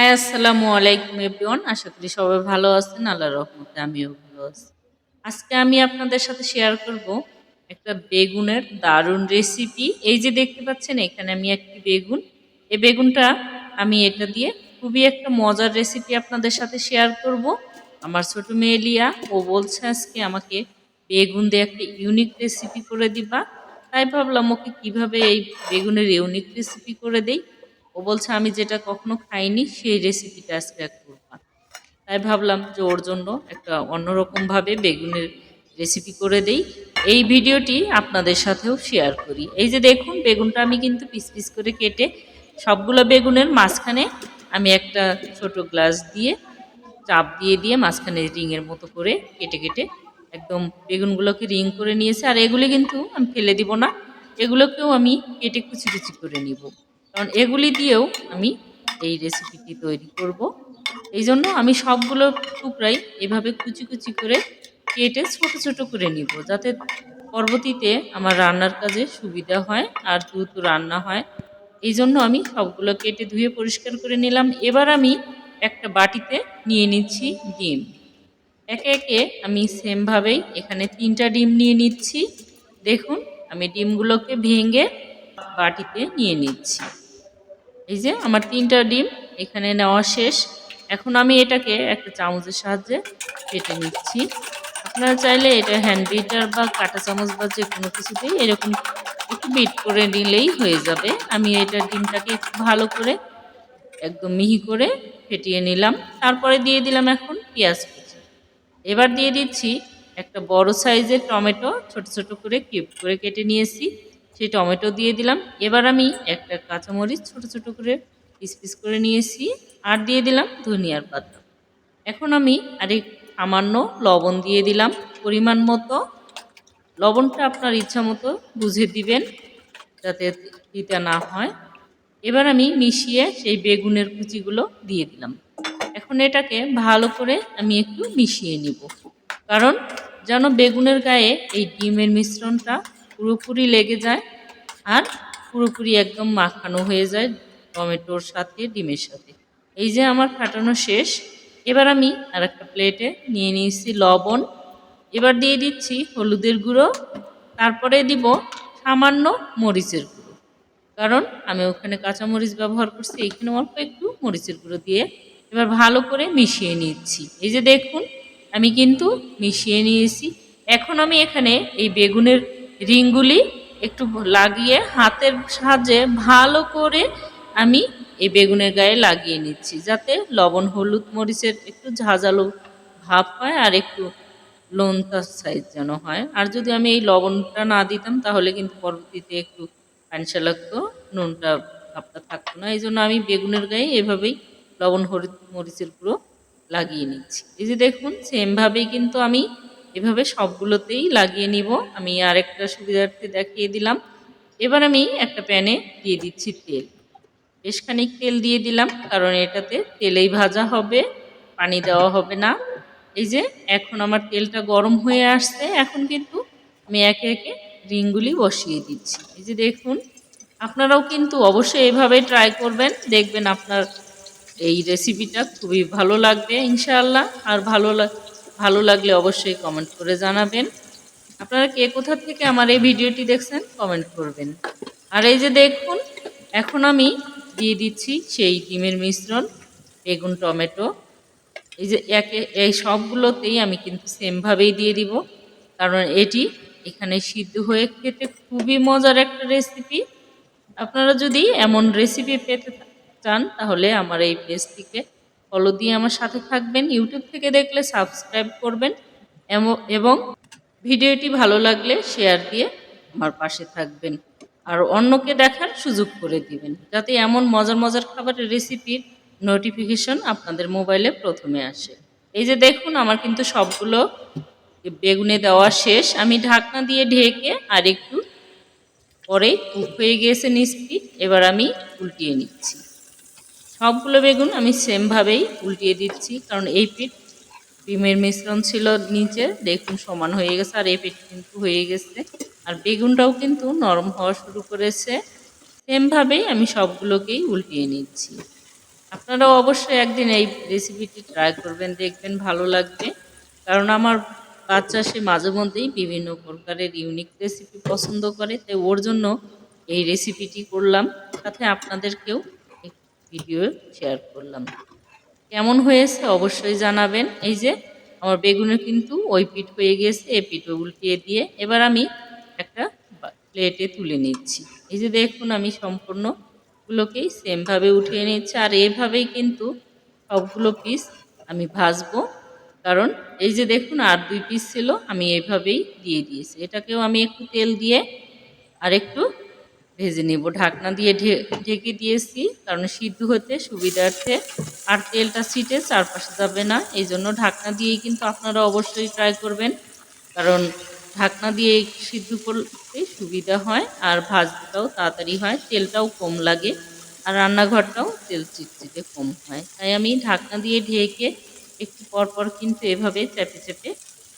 হ্যাঁ, আসসালামু আলাইকুম এভরিওয়ান। আশা করি সবাই ভালো আছেন। আল্লাহর রহমতে আমিও ভালো আছি। আজকে আমি আপনাদের সাথে শেয়ার করব একটা বেগুনের দারুণ রেসিপি। এই যে দেখতে পাচ্ছেন এখানে আমি একটি বেগুন, এই বেগুনটা আমি এটা দিয়ে খুবই একটা মজার রেসিপি আপনাদের সাথে শেয়ার করব। আমার ছোট মেয়ে লিয়া ও বলছে আজকে আমাকে বেগুন দিয়ে একটা ইউনিক রেসিপি করে দিবা। তাই ভাবলাম ওকে কিভাবে এই বেগুনের ইউনিক রেসিপি করে দেই। ও বলছে আমি যেটা কখনো খাইনি সেই রেসিপিটা আজকে করবা। তাই ভাবলাম যে ওর জন্য একটা অন্যরকমভাবে বেগুনের রেসিপি করে দেই। এই ভিডিওটি আপনাদের সাথেও শেয়ার করি। এই যে দেখুন বেগুনটা আমি কিন্তু পিস পিস করে কেটে সবগুলো বেগুনের মাঝখানে আমি একটা ছোট গ্লাস দিয়ে চাপ দিয়ে দিয়ে মাঝখানে রিংয়ের মতো করে কেটে কেটে একদম বেগুনগুলোকে রিং করে নিয়েছে। আর এগুলি কিন্তু আমি ফেলে দিব না, এগুলোকেও আমি কেটে কুচি কুচি করে নিব, কারণ এগুলি দিয়েও আমি এই রেসিপিটি তৈরি করব। এই জন্য আমি সবগুলো টুকরাই এভাবে কুচি কুচি করে কেটে ছোট ছোট করে নিব, যাতে পরবর্তীতে আমার রান্নার কাজে সুবিধা হয় আর দ্রুত রান্না হয়। এই জন্য আমি সবগুলো কেটে ধুয়ে পরিষ্কার করে নিলাম। এবার আমি একটা বাটিতে নিয়ে নিচ্ছি ডিম। একে একে আমি সেমভাবেই এখানে 3টা ডিম নিয়ে নিচ্ছি। দেখুন আমি ডিমগুলোকে ভেঙে বাটিতে নিয়ে নিচ্ছি। এই যে আমার 3টা ডিম এখানে নেওয়া শেষ। এখন আমি এটাকে একটা চামচের সাহায্যে কেটে নিচ্ছি। আপনারা চাইলে এটা হ্যান্ড বিটার বা কাঁটা চামচ বা যে কোনো কিছুতেই এরকম একটু বিট করে নিলেই হয়ে যাবে। আমি এটা ডিমটাকে একটু ভালো করে একদম মিহি করে ফেটিয়ে নিলাম। তারপরে দিয়ে দিলাম এখন পেঁয়াজ কুচি। এবার দিয়ে দিচ্ছি একটা বড় সাইজের টমেটো, ছোট ছোট করে কিউব করে কেটে নিয়েছি, সেই টমেটো দিয়ে দিলাম। এবার আমি একটা কাঁচামরিচ ছোট ছোট করে পিস পিস করে নিয়েছি, আর দিয়ে দিলাম ধনিয়ার পাতা। এখন আমি আরেক সামান্য লবণ দিয়ে দিলাম পরিমাণ মতো। লবণটা আপনার ইচ্ছা মতো বুঝে দিবেন, যাতে তিতা না হয়। এবার আমি মিশিয়ে সেই বেগুনের কুচিগুলো দিয়ে দিলাম। এখন এটাকে ভালো করে আমি একটু মিশিয়ে নিব, কারণ যেন বেগুনের গায়ে এই ডিমের মিশ্রণটা পুরোপুরি লেগে যায় আর পুরোপুরি একদম মাখানো হয়ে যায় টমেটোর সাথে ডিমের সাথে। এই যে আমার ফাটানো শেষ। এবার আমি আর একটা প্লেটে নিয়ে নিয়েছি লবণ। এবার দিয়ে দিচ্ছি হলুদের গুঁড়ো, তারপরে দিব সামান্য মরিচের গুঁড়ো, কারণ আমি ওখানে কাঁচামরিচ ব্যবহার করছি, এখানে অল্প একটু মরিচের গুঁড়ো দিয়ে এবার ভালো করে মিশিয়ে নিচ্ছি। এই যে দেখুন আমি কিন্তু মিশিয়ে নিয়েছি। এখন আমি এখানে এই বেগুনের রিংগুলি একটু লাগিয়ে হাতের সাহায্যে ভালো করে আমি এই বেগুনের গায়ে লাগিয়ে নিচ্ছি, যাতে লবণ হলুদ মরিচের একটু ঝাঁঝালো ভাব হয় আর একটু লোনতা সাইজ যেন হয়। আর যদি আমি এই লবণটা না দিতাম তাহলে কিন্তু পরবর্তীতে একটু পানসা লাগতো, নুনটা ভাবটা থাকতো না। এই জন্য আমি বেগুনের গায়ে এভাবেই লবণ হলুদ মরিচের গুঁড়ো লাগিয়ে নিচ্ছি। এই যে দেখুন সেমভাবেই কিন্তু আমি এভাবে সবগুলোতেই লাগিয়ে নিব। আমি আরেকটা সুবিধার্থে দেখিয়ে দিলাম। এবার আমি একটা প্যানে দিয়ে দিচ্ছি তেল। বেশ খানিক তেল দিয়ে দিলাম, কারণ এটাতে তেলেই ভাজা হবে, পানি দেওয়া হবে না। এই যে এখন আমার তেলটা গরম হয়ে আসছে। এখন কিন্তু আমি একে একে রিংগুলি বসিয়ে দিচ্ছি। এই যে দেখুন আপনারাও কিন্তু অবশ্যই এভাবে ট্রাই করবেন, দেখবেন আপনার এই রেসিপিটা খুবই ভালো লাগবে ইনশাআল্লাহ। আর ভালো লাগলে অবশ্যই কমেন্ট করে জানাবেন। আপনারা কে কোথা থেকে আমার এই ভিডিওটি দেখছেন কমেন্ট করবেন। আর এই যে দেখুন এখন আমি দিয়ে দিচ্ছি সেই ডিমের মিশ্রণ, বেগুন টমেটো। এই যে এই সবগুলোতেই আমি কিন্তু সেমভাবেই দিয়ে দিব, কারণ এটি এখানে সিদ্ধ হয়ে খেতে খুবই মজার একটা রেসিপি। আপনারা যদি এমন রেসিপি পেতে চান তাহলে আমার এই পেজটিকে ফলো দিয়ে আমার সাথে থাকবেন। ইউটিউব থেকে দেখলে সাবস্ক্রাইব করবেন এবং ভিডিওটি ভালো লাগলে শেয়ার দিয়ে আমার পাশে থাকবেন আর অন্যকে দেখার সুযোগ করে দিবেন, যাতে এমন মজার মজার খাবারের রেসিপির নোটিফিকেশন আপনাদের মোবাইলে প্রথমে আসে। এই যে দেখুন আমার কিন্তু সবগুলো বেগুনে দেওয়া শেষ। আমি ঢাকনা দিয়ে ঢেকে আর একটু পরে কুক হয়ে গিয়েছে নিচটি। এবার আমি উল্টিয়ে নিচ্ছি। সবগুলো বেগুন আমি সেমভাবেই উল্টিয়ে দিচ্ছি, কারণ এই পিঠ ডিমের মিশ্রণ ছিল নিচে, দেখুন সমান হয়ে গেছে, আর এই পিঠ কিন্তু হয়ে গেছে, আর বেগুনটাও কিন্তু নরম হওয়া শুরু করেছে। সেমভাবেই আমি সবগুলোকেই উল্টিয়ে নিচ্ছি। আপনারাও অবশ্যই একদিন এই রেসিপিটি ট্রাই করবেন, দেখবেন ভালো লাগবে। কারণ আমার বাচ্চা সে মাঝে মধ্যেই বিভিন্ন প্রকারের ইউনিক রেসিপি পছন্দ করে, তাই ওর জন্য এই রেসিপিটি করলাম, সাথে আপনাদেরকেও একটি ভিডিও শেয়ার করলাম। কেমন হয়েছে অবশ্যই জানাবেন। এই যে আমার বেগুনের কিন্তু ওই পিঠ হয়ে গেছে, এই পিঠে উল্টিয়ে দিয়ে এবার আমি একটা প্লেটে তুলে নিচ্ছি। এই যে দেখুন আমি সম্পূর্ণগুলোকেই সেমভাবে উঠিয়ে নিচ্ছি, আর এভাবেই কিন্তু সবগুলো পিস আমি ভাজবো। কারণ এই যে দেখুন আর ২ পিস ছিল, আমি এভাবেই দিয়ে দিয়েছি। এটাকেও আমি একটু তেল দিয়ে আর একটু ভেজে নেব। ঢাকনা দিয়ে ঢেকে দিয়েছি, কারণ সিদ্ধ হতে সুবিধার্থে আর তেলটা ছিটে চারপাশে যাবে না। এই জন্য ঢাকনা দিয়েই কিন্তু আপনারা অবশ্যই ট্রাই করবেন, কারণ ঢাকনা দিয়ে সিদ্ধ করতে সুবিধা হয় আর ভাজটাও তাড়াতাড়ি হয়, তেলটাও কম লাগে আর রান্নাঘরটাও তেল চিটচিটে কম হয়। তাই আমি ঢাকনা দিয়ে ঢেকে একটু পরপর কিন্তু এভাবে চেপে চেপে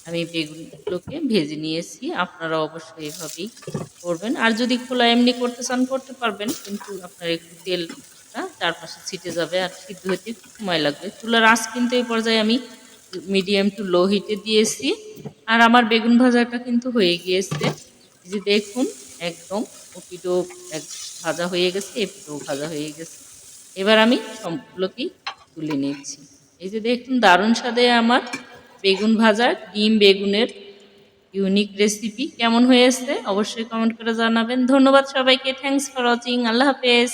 আমি বেগুনগুলোকে ভেজে নিয়েছি। আপনারা অবশ্যই এভাবেই করবেন। আর যদি খোলা এমনি করতে চান করতে পারবেন, কিন্তু আপনার একটু তেলটা চারপাশে ছিটে যাবে আর সিদ্ধ হতে একটু সময় লাগবে। চুলার আঁচ কিন্তু এই পর্যায়ে আমি মিডিয়াম টু লো হিটে দিয়েছি। আর আমার বেগুন ভাজাটা কিন্তু হয়ে গিয়েছে। এই যে দেখুন একদম ওপিটো এক ভাজা হয়ে গেছে, এপিটোও ভাজা হয়ে গেছে। এবার আমি সবগুলোকেই তুলে নিচ্ছি। এই যে দেখুন দারুণ স্বাদে আমার বেগুন ভাজা, ডিম বেগুনের ইউনিক রেসিপি কেমন হয়েছে অবশ্যই কমেন্ট করে জানাবেন। ধন্যবাদ সবাইকে। Thanks for watching. আল্লাহ হাফেজ।